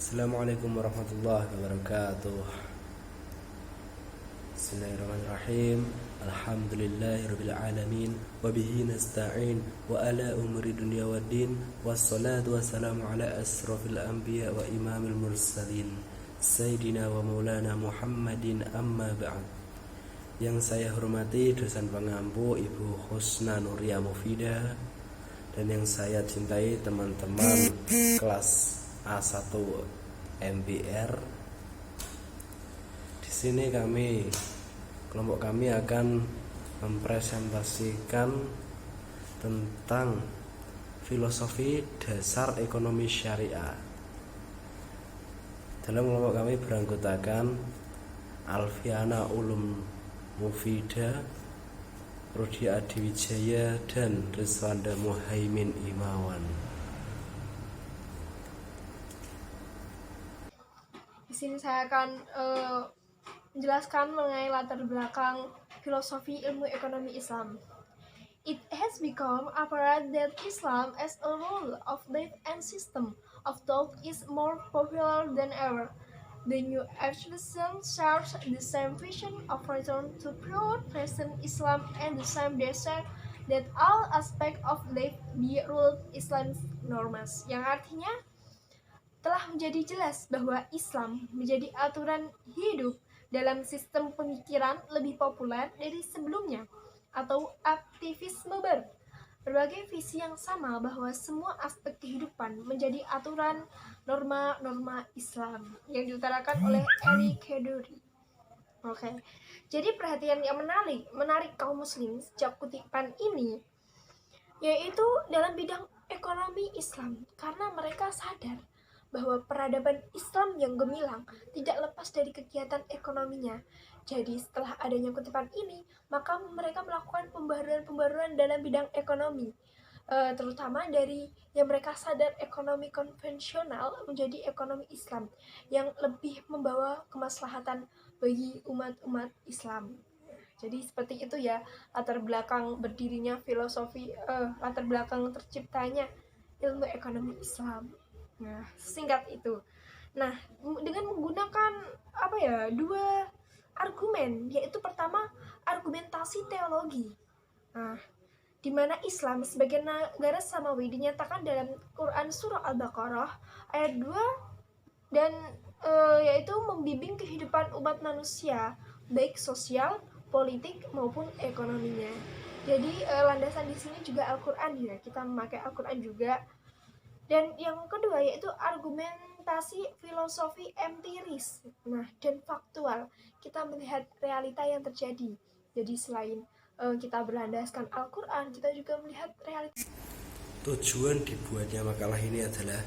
Assalamualaikum warahmatullahi wabarakatuh. Bismillahirrahmanirrahim. Alhamdulillahirabbil alamin wa bihi nasta'in wa ala umuri dunya waddin wassalatu wassalamu ala asrofil anbiya wa imamil mursalin Sayyidina wa maulana Muhammadin amma ba'd. Yang saya hormati dosen pengampu Ibu Husna Nuria Mufidah, dan yang saya cintai teman-teman kelas A1 MBR. Di sini kelompok kami akan mempresentasikan tentang filosofi dasar ekonomi syariah. Dalam kelompok kami beranggotakan Alfiana Ulum Mufidah, Rudi Adiwijaya, dan Rizwanda Muhaimin Imawan. Di sini saya akan menjelaskan mengenai latar belakang filosofi ilmu ekonomi Islam. It has become apparent that Islam as a rule of life and system of thought is more popular than ever. The new evolution shares the same vision of return to pure present Islam and the same desire that all aspects of life be ruled Islamic norms. Yang artinya telah menjadi jelas bahwa Islam menjadi aturan hidup dalam sistem pemikiran lebih populer dari sebelumnya, atau aktivisme berbagai visi yang sama bahwa semua aspek kehidupan menjadi aturan norma-norma Islam yang diutarakan oleh Eri Keduri. Oke. Jadi perhatian yang menarik kaum muslim sejak kutipan ini yaitu dalam bidang ekonomi Islam, karena mereka sadar bahwa peradaban Islam yang gemilang tidak lepas dari kegiatan ekonominya. Jadi setelah adanya kutipan ini, maka mereka melakukan pembaruan dalam bidang ekonomi, terutama dari yang mereka sadar ekonomi konvensional menjadi ekonomi Islam yang lebih membawa kemaslahatan bagi umat-umat Islam. Jadi seperti itu ya latar belakang berdirinya filosofi, latar belakang terciptanya ilmu ekonomi Islam. Nah, singkat itu. Nah, dengan menggunakan dua argumen, yaitu pertama argumentasi teologi. Nah, di mana Islam sebagai negara samawi dinyatakan dalam Quran surah Al-Baqarah ayat 2 dan yaitu membimbing kehidupan umat manusia baik sosial, politik maupun ekonominya. Jadi landasan di sini juga Al-Quran ya, kita memakai Al-Quran juga. Dan yang kedua yaitu argumentasi filosofi empiris, dan faktual. Kita melihat realita yang terjadi. Jadi selain kita berlandaskan Al-Quran, kita juga melihat realita. Tujuan dibuatnya makalah ini adalah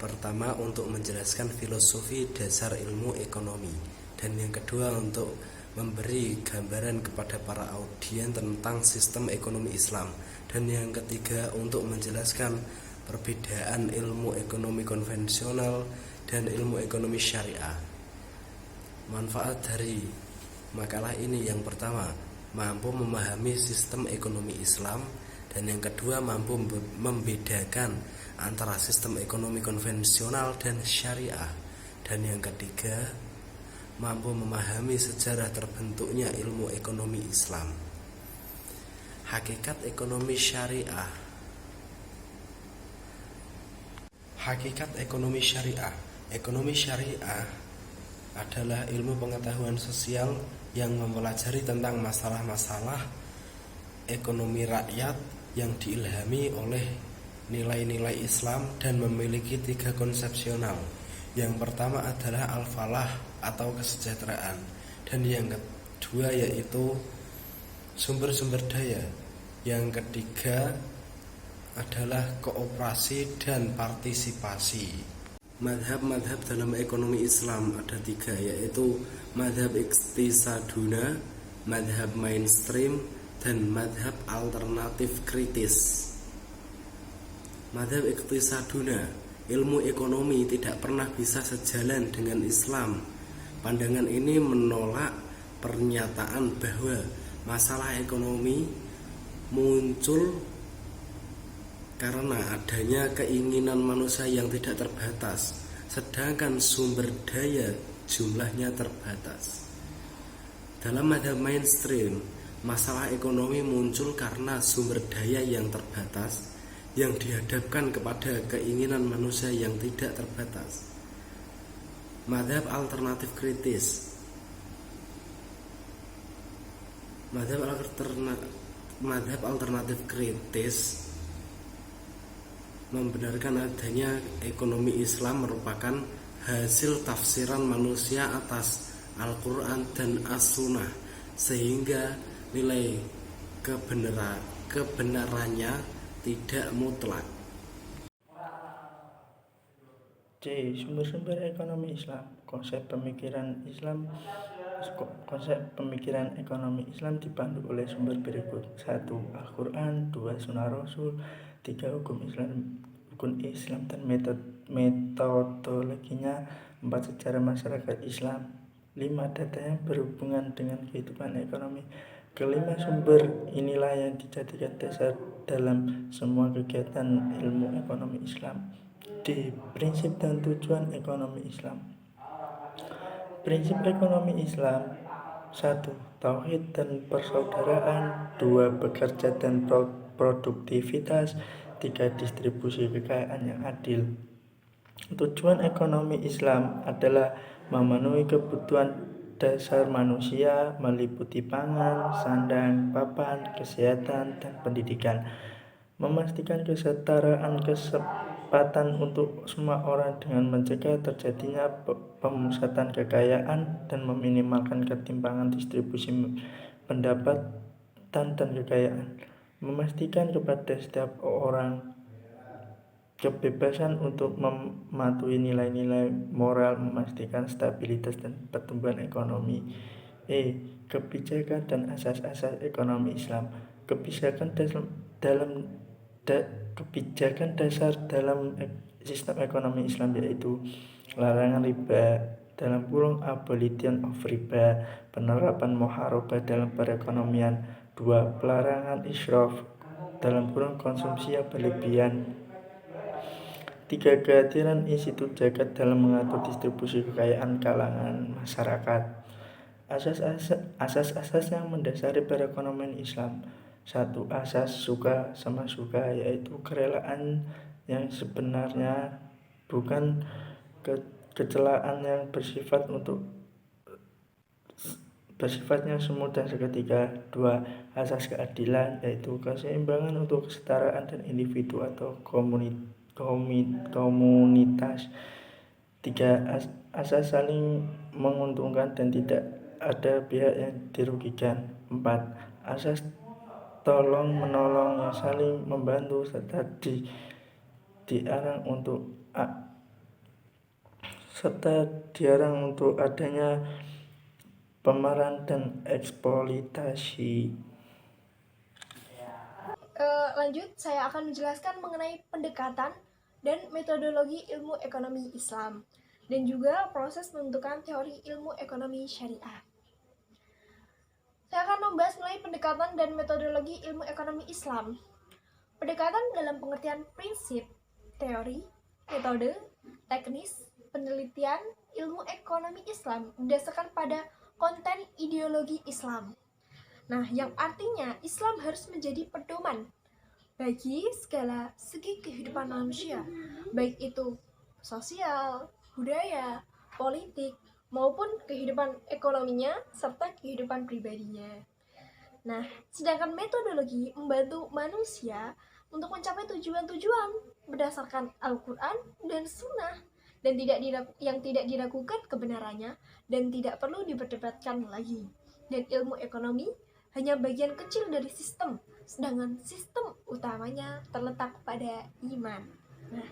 pertama untuk menjelaskan filosofi dasar ilmu ekonomi, dan yang kedua untuk memberi gambaran kepada para audien tentang sistem ekonomi Islam, dan yang ketiga untuk menjelaskan perbedaan ilmu ekonomi konvensional dan ilmu ekonomi syariah. Manfaat dari makalah ini yang pertama, mampu memahami sistem ekonomi Islam, dan yang kedua mampu membedakan antara sistem ekonomi konvensional dan syariah, dan yang ketiga mampu memahami sejarah terbentuknya ilmu ekonomi Islam. Hakikat ekonomi syariah. Hakikat ekonomi syariah. Ekonomi syariah adalah ilmu pengetahuan sosial yang mempelajari tentang masalah-masalah ekonomi rakyat yang diilhami oleh nilai-nilai Islam dan memiliki tiga konsepsional. Yang pertama adalah al-falah atau kesejahteraan, dan yang kedua yaitu sumber-sumber daya. Yang ketiga adalah kooperasi dan partisipasi. Madhab-madhab dalam ekonomi Islam ada tiga, yaitu madhab iktisaduna, madhab mainstream, dan madhab alternatif kritis. Madhab iktisaduna, ilmu ekonomi tidak pernah bisa sejalan dengan Islam. Pandangan ini menolak pernyataan bahwa masalah ekonomi muncul karena adanya keinginan manusia yang tidak terbatas, sedangkan sumber daya jumlahnya terbatas. Dalam mazhab mainstream, masalah ekonomi muncul karena sumber daya yang terbatas yang dihadapkan kepada keinginan manusia yang tidak terbatas. Mazhab alternatif kritis. Mazhab alternatif kritis membenarkan adanya ekonomi Islam merupakan hasil tafsiran manusia atas Al-Quran dan As-Sunnah, sehingga nilai kebenarannya tidak mutlak. C. Sumber-sumber ekonomi Islam. Konsep pemikiran ekonomi Islam dipandu oleh sumber berikut: 1. Al-Quran, 2. Sunnah Rasul, 3. Rukun Islam dan metodologinya, 4. Sejarah masyarakat Islam, 5. Data yang berhubungan dengan kehidupan ekonomi. Kelima sumber inilah yang dijadikan dasar dalam semua kegiatan ilmu ekonomi Islam. D. Prinsip dan tujuan ekonomi Islam. Prinsip ekonomi Islam: 1. Tauhid dan persaudaraan, 2. Bekerja dan produktivitas, 3. Distribusi kekayaan yang adil. Tujuan ekonomi Islam adalah memenuhi kebutuhan dasar manusia meliputi pangan, sandang, papan, kesehatan, dan pendidikan. Memastikan kesetaraan kesempatan untuk semua orang dengan mencegah terjadinya pemusatan kekayaan dan meminimalkan ketimpangan distribusi pendapatan dan kekayaan. Memastikan kepada setiap orang kebebasan untuk mematuhi nilai-nilai moral, memastikan stabilitas dan pertumbuhan ekonomi. E. Kebijakan dan asas-asas ekonomi Islam. Kebijakan dasar dalam sistem ekonomi Islam yaitu larangan riba (abolition of riba), penerapan muharabah dalam perekonomian. 2. Pelarangan israf (konsumsi yang berlebihan). 3. Kehadiran institut zakat dalam mengatur distribusi kekayaan kalangan masyarakat. Asas-asas yang mendasari perekonomian Islam. 1. Asas suka sama suka, yaitu kerelaan yang sebenarnya, bukan kecelaan yang bersifatnya semu dan seketika. 2. Asas keadilan, yaitu keseimbangan untuk kesetaraan dan individu atau komunitas. 3. Asas saling menguntungkan dan tidak ada pihak yang dirugikan. 4. Asas tolong menolong yang saling membantu serta diarang untuk adanya pemeran dan eksploitasi. Lanjut, saya akan menjelaskan mengenai pendekatan dan metodologi ilmu ekonomi Islam dan juga proses pembentukan teori ilmu ekonomi syariah. Saya akan membahas mengenai pendekatan dan metodologi ilmu ekonomi Islam. Pendekatan dalam pengertian prinsip, teori, metode, teknis, penelitian ilmu ekonomi Islam berdasarkan pada konten ideologi Islam. Nah, yang artinya Islam harus menjadi pedoman bagi segala segi kehidupan manusia, baik itu sosial, budaya, politik, maupun kehidupan ekonominya serta kehidupan pribadinya. Nah, sedangkan metodologi membantu manusia untuk mencapai tujuan-tujuan berdasarkan Al-Quran dan Sunnah dan yang tidak diragukan kebenarannya dan tidak perlu diperdebatkan lagi. Dan ilmu ekonomi hanya bagian kecil dari sistem, sedangkan sistem utamanya terletak pada iman. Nah,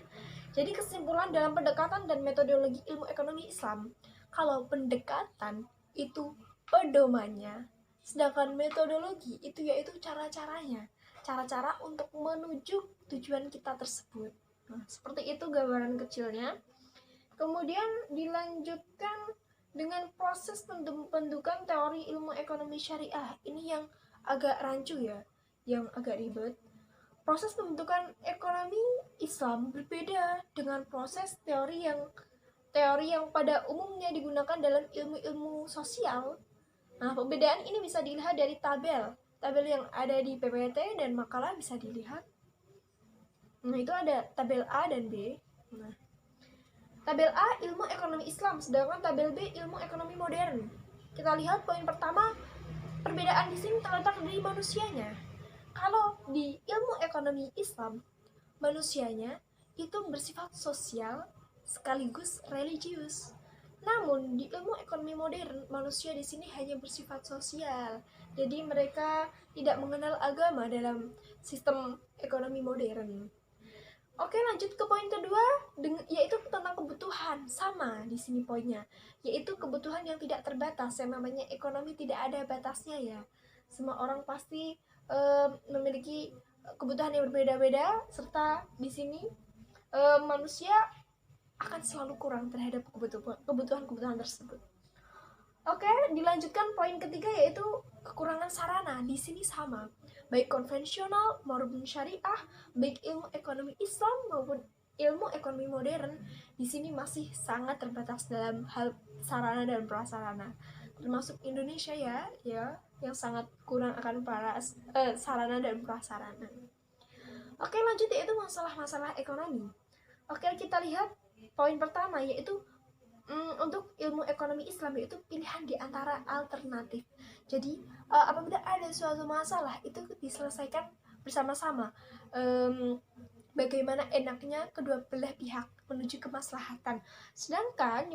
jadi kesimpulan dalam pendekatan dan metodologi ilmu ekonomi Islam, kalau pendekatan itu pedomannya, sedangkan metodologi itu yaitu cara-caranya, cara-cara untuk menuju tujuan kita tersebut. Nah, seperti itu gambaran kecilnya. Kemudian dilanjutkan dengan proses pembentukan teori ilmu ekonomi syariah. Ini yang agak rancu ya, yang agak ribet. Proses pembentukan ekonomi Islam berbeda dengan proses teori yang teori yang pada umumnya digunakan dalam ilmu-ilmu sosial. Nah, perbedaan ini bisa dilihat dari tabel yang ada di PPT dan makalah bisa dilihat. Nah, itu ada tabel A dan B. Nah, tabel A ilmu ekonomi Islam, sedangkan tabel B ilmu ekonomi modern. Kita lihat poin pertama, perbedaan di sini terletak dari manusianya. Kalau di ilmu ekonomi Islam, manusianya itu bersifat sosial sekaligus religius. Namun di ilmu ekonomi modern, manusia di sini hanya bersifat sosial. Jadi mereka tidak mengenal agama dalam sistem ekonomi modern. Oke, lanjut ke poin kedua, yaitu tentang kebutuhan. Sama di sini poinnya, yaitu kebutuhan yang tidak terbatas. Yang namanya ekonomi tidak ada batasnya ya. Semua orang pasti memiliki kebutuhan yang berbeda-beda, serta di sini manusia akan selalu kurang terhadap kebutuhan tersebut. Oke, dilanjutkan poin ketiga, yaitu kekurangan sarana. Di sini sama, baik konvensional maupun syariah, baik ilmu ekonomi Islam maupun ilmu ekonomi modern, di sini masih sangat terbatas dalam hal sarana dan prasarana. Termasuk Indonesia ya, yang sangat kurang akan sarana dan prasarana. Oke, lanjut, yaitu masalah-masalah ekonomi. Oke, kita lihat poin pertama, yaitu untuk ilmu ekonomi Islam, yaitu pilihan di antara alternatif. Jadi apabila ada suatu masalah, itu diselesaikan bersama-sama. Bagaimana enaknya kedua belah pihak menuju kemaslahatan. Sedangkan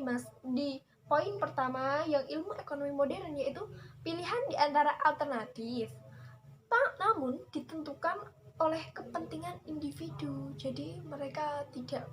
di poin pertama yang ilmu ekonomi modern, yaitu pilihan di antara alternatif, namun ditentukan oleh kepentingan individu. Jadi mereka tidak